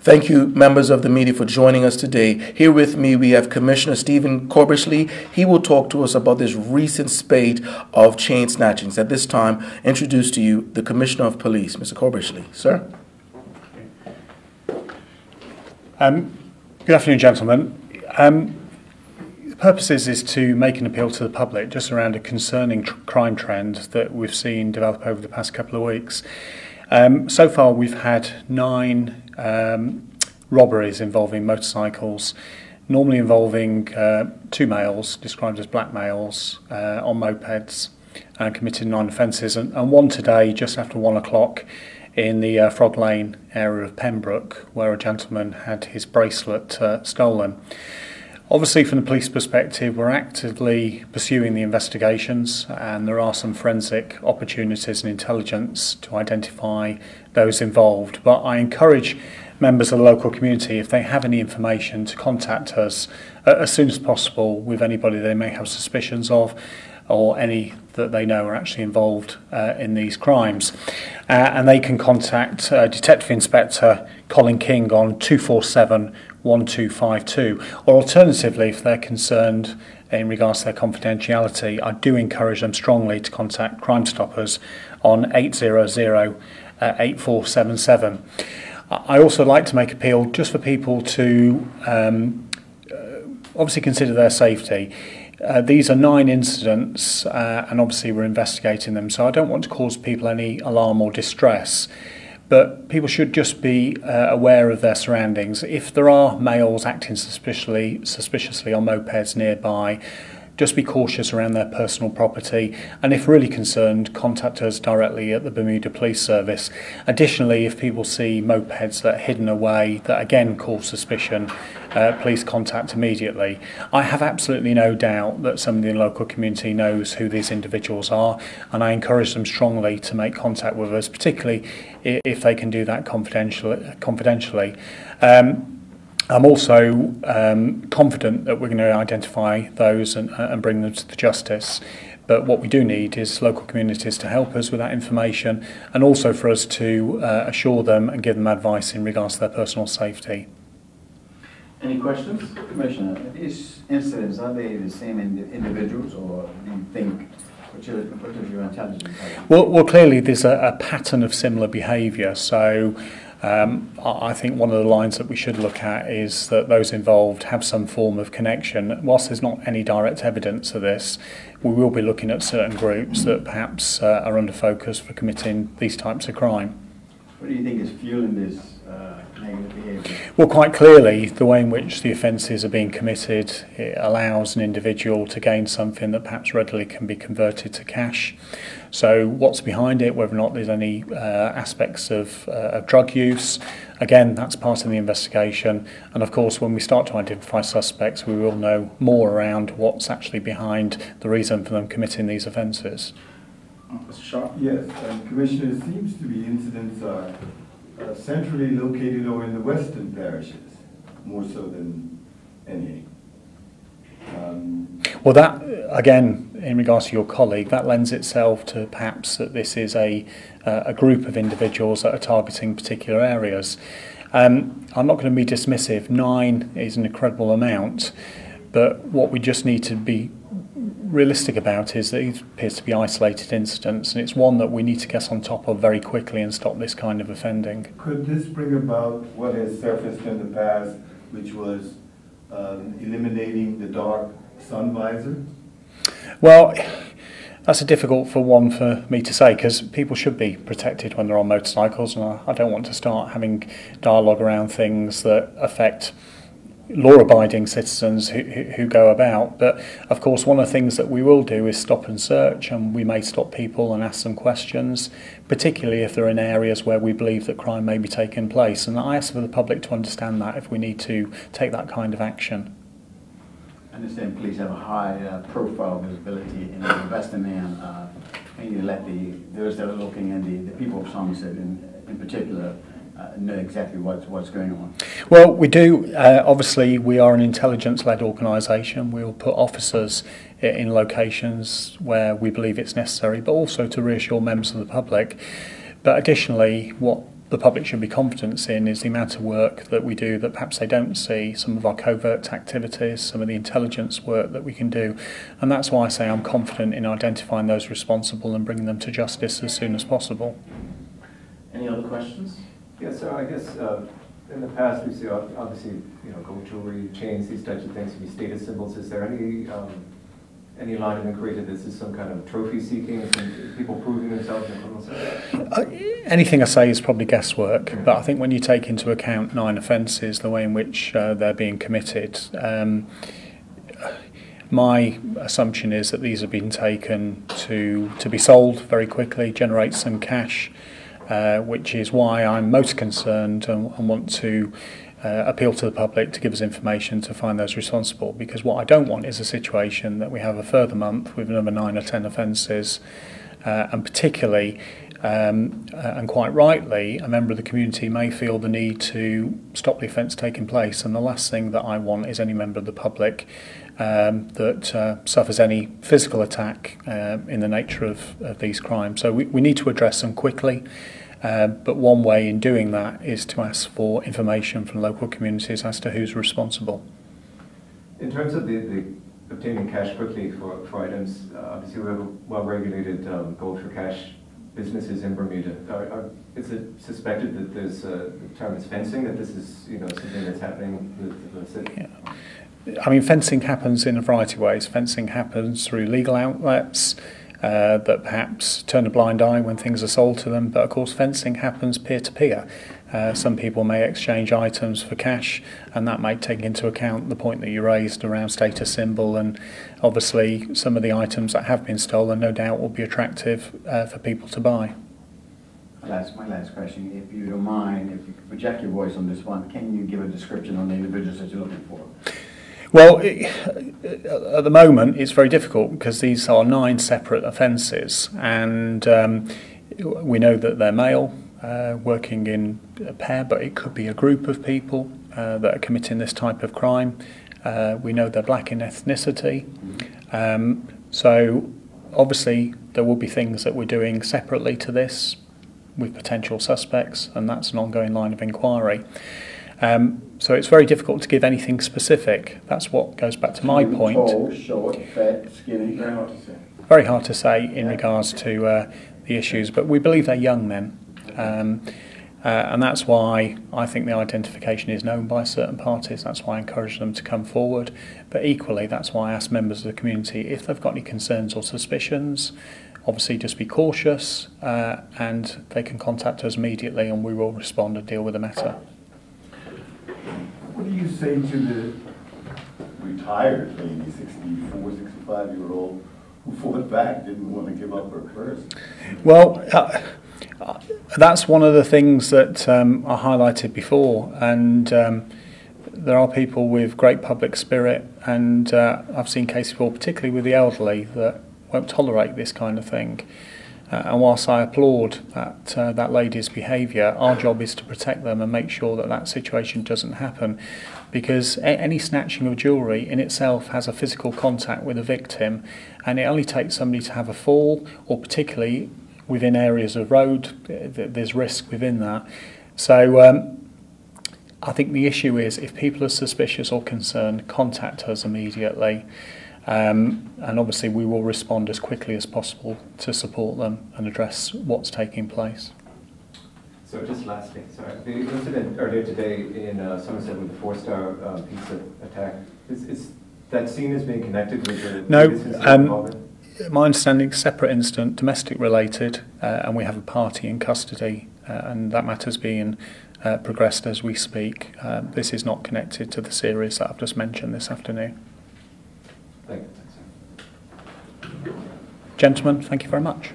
Thank you, members of the media, for joining us today. Here with me, we have Commissioner Stephen Corbishley. He will talk to us about this recent spate of chain snatchings. At this time, introduce to you the Commissioner of Police, Mr. Corbishley. Sir? Good afternoon, gentlemen. The purpose is to make an appeal to the public just around a concerning crime trend that we've seen develop over the past couple of weeks. So far, we've had 9 robberies involving motorcycles, normally involving 2 males, described as black males, on mopeds, and committed 9 offences, and one today, just after 1 o'clock, in the Frog Lane area of Pembroke, where a gentleman had his bracelet stolen. Obviously, from the police perspective, we're actively pursuing the investigations, and there are some forensic opportunities and intelligence to identify those involved. But I encourage members of the local community, if they have any information, to contact us as soon as possible with anybody they may have suspicions of, or any that they know are actually involved in these crimes. And they can contact Detective Inspector Colin King on 247 1252, or alternatively, if they're concerned in regards to their confidentiality, I do encourage them strongly to contact Crime Stoppers on 800 8477. I also like to make appeal just for people to obviously consider their safety. These are 9 incidents, and obviously we're investigating them, so I don't want to cause people any alarm or distress. But people should just be aware of their surroundings. If there are males acting suspiciously on mopeds nearby, just be cautious around their personal property, and if really concerned, contact us directly at the Bermuda Police Service. Additionally, if people see mopeds that are hidden away that again cause suspicion, please contact immediately. I have absolutely no doubt that somebody in the local community knows who these individuals are, and I encourage them strongly to make contact with us, particularly if they can do that confidentially. I'm also confident that we're going to identify those and bring them to the justice. But what we do need is local communities to help us with that information, and also for us to assure them and give them advice in regards to their personal safety. Any questions? Commissioner, these incidents, are they the same individuals, or do you think, what is your intelligence? Well, clearly there's a pattern of similar behaviour, so I think one of the lines that we should look at is that those involved have some form of connection. Whilst there's not any direct evidence of this, we will be looking at certain groups that perhaps are under focus for committing these types of crime. What do you think is fueling this negative behaviour? Well, quite clearly, the way in which the offences are being committed, it allows an individual to gain something that perhaps readily can be converted to cash. So what's behind it, whether or not there's any aspects of drug use, again, that's part of the investigation. And of course, when we start to identify suspects, we will know more around what's actually behind the reason for them committing these offences. Mr. Sharp? Yes, Commissioner, it seems to be incidents are centrally located or in the western parishes, more so than any. Well, that, again, in regards to your colleague, that lends itself to perhaps that this is a group of individuals that are targeting particular areas. I'm not going to be dismissive. 9 is an incredible amount, but what we just need to be realistic about is that it appears to be isolated incidents, and it's one that we need to get on top of very quickly and stop this kind of offending. Could this bring about what has surfaced in the past, which was eliminating the dark sun visor? Well, that's a difficult one for me to say, because people should be protected when they're on motorcycles, and I don't want to start having dialogue around things that affect law-abiding citizens who go about. But of course, one of the things that we will do is stop and search, and we may stop people and ask them questions, particularly if they're in areas where we believe that crime may be taking place. And I ask for the public to understand that if we need to take that kind of action. I understand police have a high profile visibility in the Western End. And you let those that are looking, and the people of Somerset in particular, know exactly what's going on? Well, we do. Obviously, we are an intelligence-led organisation. We'll put officers in locations where we believe it's necessary, but also to reassure members of the public. But additionally, what the public should be confident in is the amount of work that we do that perhaps they don't see, some of our covert activities, some of the intelligence work that we can do. And that's why I say I'm confident in identifying those responsible and bringing them to justice as soon as possible. Any other questions? Yeah, so I guess in the past we see obviously, you know, gold jewelry, chains, these types of things to be status symbols. Is there any line of inquiry that this is some kind of trophy seeking, some people proving themselves in criminal sense? Anything I say is probably guesswork, but I think when you take into account 9 offences, the way in which they're being committed, my assumption is that these have been taken to be sold very quickly, generate some cash, which is why I'm most concerned and want to appeal to the public to give us information to find those responsible, because what I don't want is a situation that we have a further month with another 9 or 10 offences, and particularly and quite rightly a member of the community may feel the need to stop the offence taking place, and the last thing that I want is any member of the public that suffers any physical attack in the nature of these crimes. So we need to address them quickly. But one way in doing that is to ask for information from local communities as to who's responsible. In terms of the obtaining cash quickly for items, obviously we have a well-regulated gold for cash businesses in Bermuda. Is it suspected that there's the term is fencing, that this is, you know, something that's happening with the city? Yeah. I mean, fencing happens in a variety of ways. Fencing happens through legal outlets that perhaps turn a blind eye when things are sold to them, but of course fencing happens peer-to-peer. Some people may exchange items for cash, and that may take into account the point that you raised around status symbol, and obviously some of the items that have been stolen no doubt will be attractive for people to buy. My last question, if you don't mind, if you could project your voice on this one, can you give a description on the individuals that you're looking for? Well, at the moment it's very difficult because these are 9 separate offences, and we know that they're male, working in a pair, but it could be a group of people that are committing this type of crime. We know they're black in ethnicity, so obviously there will be things that we're doing separately to this with potential suspects, and that's an ongoing line of inquiry. So it's very difficult to give anything specific. That's what goes back to my point. Tall, short, fat, skinny, very hard to say. Very hard to say in regards to the issues, but we believe they're young men. And that's why I think the identification is known by certain parties. That's why I encourage them to come forward. But equally, that's why I ask members of the community if they've got any concerns or suspicions, obviously just be cautious, and they can contact us immediately and we will respond and deal with the matter. What do you say to the retired lady, 64, 65-year-old, who fought back, didn't want to give up her purse? Well, that's one of the things that I highlighted before, and there are people with great public spirit, and I've seen cases before, particularly with the elderly, that won't tolerate this kind of thing. And whilst I applaud that lady's behaviour, our job is to protect them and make sure that that situation doesn't happen, because any snatching of jewellery in itself has a physical contact with a victim, and it only takes somebody to have a fall, or particularly within areas of road, there's risk within that. So I think the issue is, if people are suspicious or concerned, contact us immediately. And obviously we will respond as quickly as possible to support them and address what's taking place. So just lastly, sorry, the incident earlier today in Somerset with the 4-star pizza attack, is that seen as being connected with the No, my understanding, separate incident, domestic related, and we have a party in custody, and that matter's being progressed as we speak. This is not connected to the series that I've just mentioned this afternoon. Thank you. Gentlemen, thank you very much.